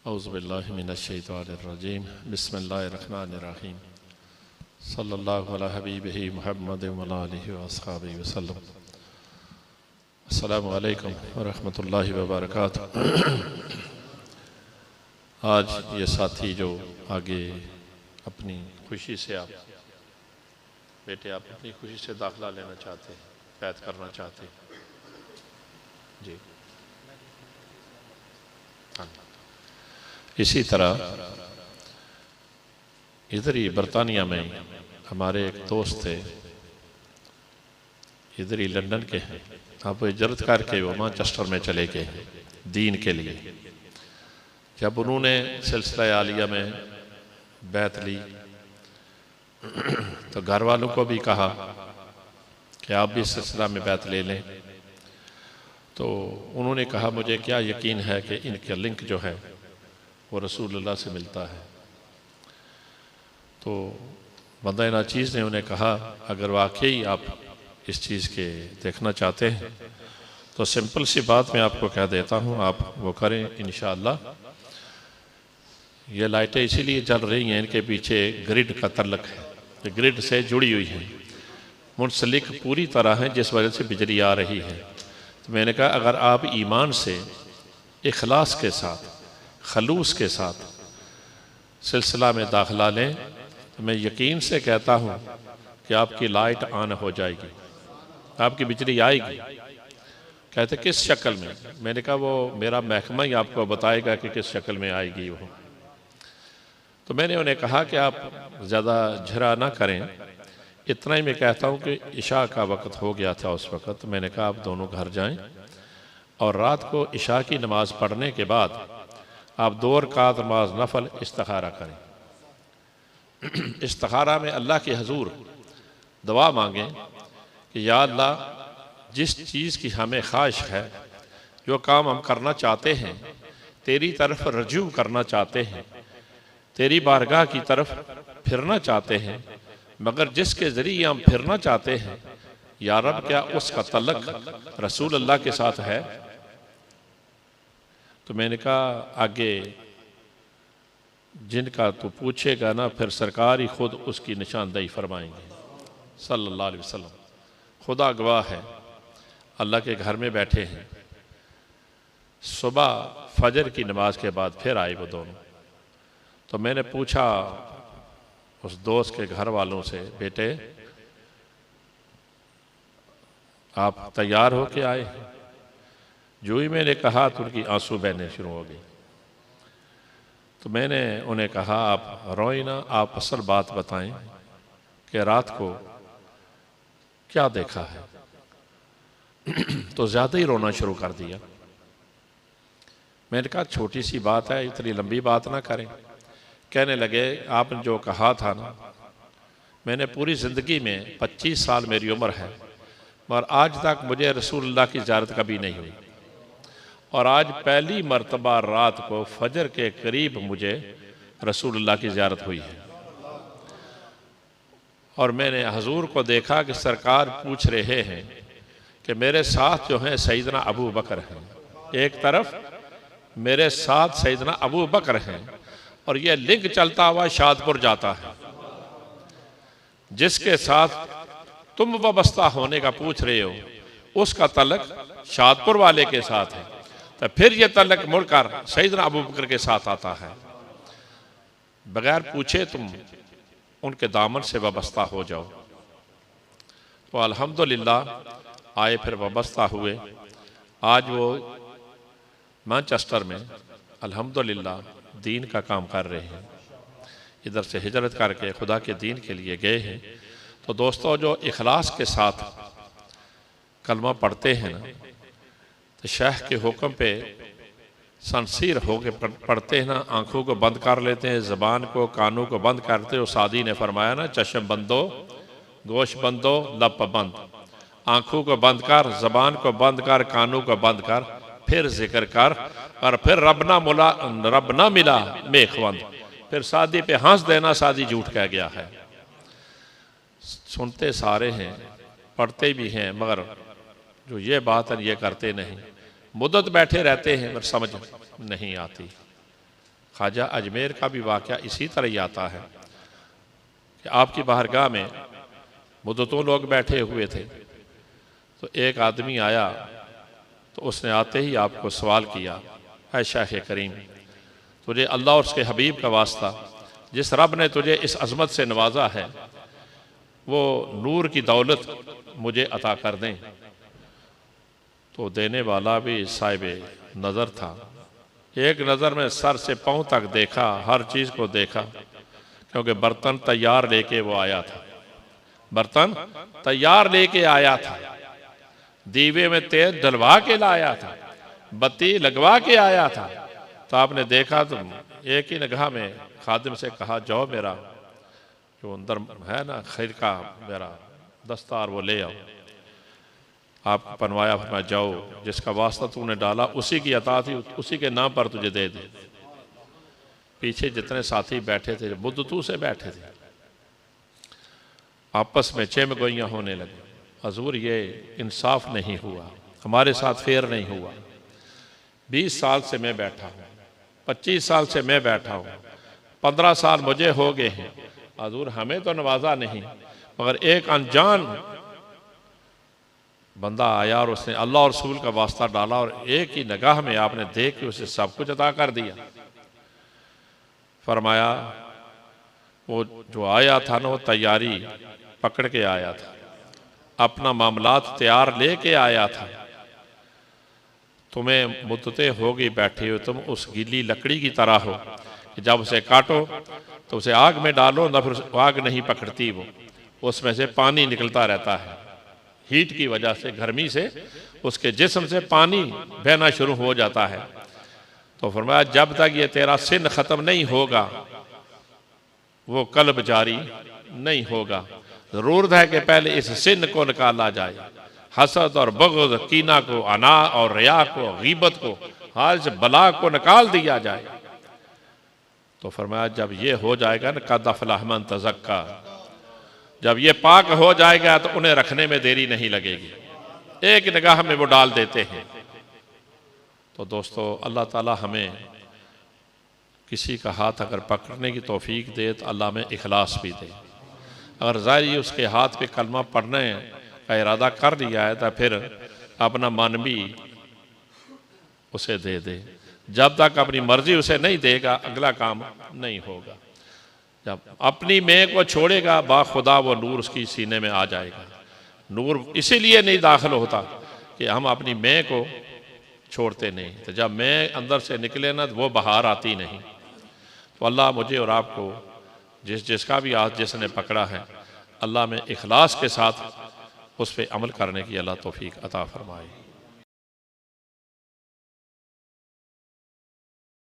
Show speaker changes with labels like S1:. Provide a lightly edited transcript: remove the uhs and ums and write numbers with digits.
S1: औज़ुबिल्लाहि मिनश्शैतानिर्रजीम बिस्मिल्लाहिर्रहमानिर्रहीम सल्लल्लाहु अला हबीबिही मुहम्मद व अला आलिहि व अस्हाबिहि वसल्लम। अस्सलामु अलैकुम व रहमतुल्लाहि व बरकातुहू। आज ये साथी जो आगे अपनी खुशी से आप बेटे आप अपनी खुशी से दाखिला लेना चाहते हैं, कैद करना चाहते हैं जी। हाँ, इसी तरह इधर ही बरतानिया में हमारे एक दोस्त थे, इधर ही लंदन के हैं। आप हिजरत करके वो मैनचेस्टर में चले गए दीन के लिए। जब उन्होंने सिलसिला आलिया में बैत ली तो घर वालों को भी कहा कि आप भी सिलसिला में बैत ले लें। तो उन्होंने कहा मुझे क्या यकीन है कि इनका लिंक जो है वो रसूलुल्लाह से मिलता है। तो बंदा नाचीज़ ने उन्हें कहा अगर वाकई आप इस चीज़ के देखना चाहते हैं तो सिंपल सी बात मैं आपको कह देता हूँ, आप वो करें इंशाअल्लाह। ये लाइटें इसीलिए जल रही हैं, इनके पीछे ग्रिड का तल्लक है, ये ग्रिड से जुड़ी हुई हैं, मुंसलिक पूरी तरह हैं, जिस वजह से बिजली आ रही है। तो मैंने कहा अगर आप ईमान से इखलास के साथ खलूस के साथ सिलसिला में दाखिला लें तो मैं यकीन से कहता हूँ कि आपकी लाइट ऑन हो जाएगी, आपकी बिजली आएगी। कहते किस शक्ल में? मैंने कहा वो मेरा महकमा ही आपको बताएगा कि किस शक्ल में आएगी वो। तो मैंने उन्हें कहा कि आप ज़्यादा झरा ना करें, इतना ही मैं कहता हूँ कि इशा का वक़्त हो गया था उस वक़्त। तो मैंने कहा आप दोनों घर जाएं और रात को इशा की नमाज़ पढ़ने के बाद आप 2 रकात नमाज नफल इस्तिखारा करें। इस्तिखारा में अल्लाह के हजूर दुआ मांगें कि या अल्लाह जिस चीज़ की हमें ख्वाहिश है, जो काम हम करना चाहते हैं, तेरी तरफ रजू करना चाहते हैं, तेरी बारगाह की तरफ फिरना चाहते हैं, मगर जिसके ज़रिए हम फिरना चाहते हैं या रब क्या उसका तल्लक रसूल अल्लाह के साथ है? तो मैंने कहा आगे जिनका तो पूछेगा ना फिर सरकार ही खुद उसकी निशानदेही फरमाएंगे सल्लल्लाहु अलैहि वसल्लम। खुदा गवाह है, अल्लाह के घर में बैठे हैं, सुबह फजर की नमाज के बाद फिर आए वो दोनों। तो मैंने पूछा उस दोस्त के घर वालों से, बेटे आप तैयार हो के आए? जो ही मैंने कहा तो उनकी आंसू बहने शुरू हो गई। तो मैंने उन्हें कहा आप रोए ना, आप असल बात बताएं कि रात को क्या देखा है। तो ज़्यादा ही रोना शुरू कर दिया। मैंने कहा छोटी सी बात है, इतनी लंबी बात ना करें। कहने लगे आपने जो कहा था ना, मैंने पूरी ज़िंदगी में 25 साल मेरी उम्र है, मगर आज तक मुझे रसूलुल्लाह की ज़ियारत कभी नहीं हुई, और आज पहली मर्तबा रात को फजर के करीब मुझे रसूलुल्लाह की ज़ियारत हुई है। और मैंने हजूर को देखा कि सरकार पूछ रहे हैं कि मेरे साथ जो हैं सैयदना अबू बकर हैं, एक तरफ मेरे साथ सैयदना अबू बकर हैं और ये लिंक चलता हुआ शादपुर जाता है। जिसके साथ तुम वाबस्ता होने का पूछ रहे हो उसका तल्लक शादपुर वाले के साथ है, तो फिर यह तल्लक मुड़कर सैयदना अबू बकर के साथ आता है। बगैर पूछे तुम उनके दामन से वाबस्ता हो जाओ। तो अल्हम्दुलिल्लाह आए, फिर वाबस्ता हुए। आज वो मैनचेस्टर में अल्हम्दुलिल्लाह दीन का काम कर रहे हैं, इधर से हिजरत करके खुदा के दीन के लिए गए हैं। तो दोस्तों जो इखलास के साथ कलमा पढ़ते हैं ना, तो शेख के हुक्म पे संसीर होके पढ़ते हैं ना, आंखों को बंद कर लेते हैं, ज़बान को कानों को बंद करते हो। सादी ने फरमाया ना, चश्म बंदो गोश बंदो लब बंद, आंखों को बंद कर, ज़बान को बंद कर, कानों को बंद कर, फिर जिक्र कर, और फिर रब ना मिला मेखवंद, फिर सादी पे हंस देना, सादी झूठ कह गया है। सुनते सारे हैं, पढ़ते भी हैं, मगर जो ये बात है ये करते नहीं। मुद्दत बैठे रहते हैं पर समझ नहीं आती। ख्वाजा अजमेर का भी वाक़या इसी तरह ही आता है कि आपकी बारगाह में मुद्दतों लोग बैठे हुए थे, तो एक आदमी आया तो उसने आते ही आपको सवाल किया, है शाह करीम, तुझे अल्लाह और उसके हबीब का वास्ता, जिस रब ने तुझे इस अज़मत से नवाजा है वो नूर की दौलत मुझे अता कर दें। तो देने वाला भी साहिब नज़र था, एक नज़र में सर से पाँव तक देखा, हर चीज़ को देखा, क्योंकि बर्तन तैयार लेके वो आया था, बर्तन तैयार लेके आया था, दीवे में तेल डलवा के लाया था, बत्ती लगवा के आया था। तो आपने देखा तो एक ही निगाह में खादिम से कहा, जाओ मेरा जो अंदर है ना खैर का मेरा दस्तार वो ले आओ। आप पनवाया, फरमाया जाओ, जिसका वास्ता तूने डाला उसी की अता थी, उसी के नाम पर तुझे दे दे। पीछे जितने साथी बैठे थे बुद्दतू से बैठे थे, आपस में चेमगोइयाँ होने लगी, हजूर ये इंसाफ नहीं हुआ, हमारे साथ फेयर नहीं हुआ। 20 साल से मैं बैठा हूँ, 25 साल से मैं बैठा हूँ, 15 साल मुझे हो गए हैं, हजूर हमें तो नवाजा नहीं, मगर एक अनजान बंदा आया और उसने अल्लाह और रसूल का वास्ता डाला और एक ही निगाह में आपने देख के उसे सब कुछ अता कर दिया। फरमाया वो जो आया था ना वो तैयारी पकड़ के आया था, अपना मामलात तैयार लेके आया था। तुम्हें मुद्दतें होगी बैठे हो, तुम उस गीली लकड़ी की तरह हो कि जब उसे काटो तो उसे आग में डालो ना, फिर आग नहीं पकड़ती, वो उसमें से पानी निकलता रहता है, हीट की वजह से, गर्मी से उसके जिस्म से पानी बहना शुरू हो जाता है। तो फरमाया जब तक ये तेरा सिन ख़त्म नहीं होगा वो कल्ब जारी नहीं होगा, ज़रूरत है कि पहले इस सिन को निकाला जाए, हसद और बग़ज़, कीना को, अना और रिया को, गीबत को, हर इस बला को निकाल दिया जाए। तो फरमाया जब ये हो जाएगा ना, क़द अफ़लह मन तज़क्का, जब ये पाक हो जाएगा तो उन्हें रखने में देरी नहीं लगेगी, एक निगाह में वो डाल देते हैं। तो दोस्तों अल्लाह ताला हमें किसी का हाथ अगर पकड़ने की तौफीक दे तो अल्लाह में इखलास भी दे। अगर ज़ाहिर उसके हाथ पे कलमा पढ़ने का इरादा कर लिया है तो फिर अपना मन भी उसे दे दे, जब तक अपनी मर्जी उसे नहीं देगा अगला काम नहीं होगा। जब अपनी मैं को छोड़ेगा बाखुदा वो नूर उसकी सीने में आ जाएगा। नूर इसीलिए नहीं दाखिल होता कि हम अपनी मैं को छोड़ते नहीं, तो जब मैं अंदर से निकले ना तो वो बाहर आती नहीं। तो अल्लाह मुझे और आपको जिसका भी हाथ जिसने पकड़ा है, अल्लाह में इखलास के साथ उस पर अमल करने की अल्लाह तौफीक अता फरमाए।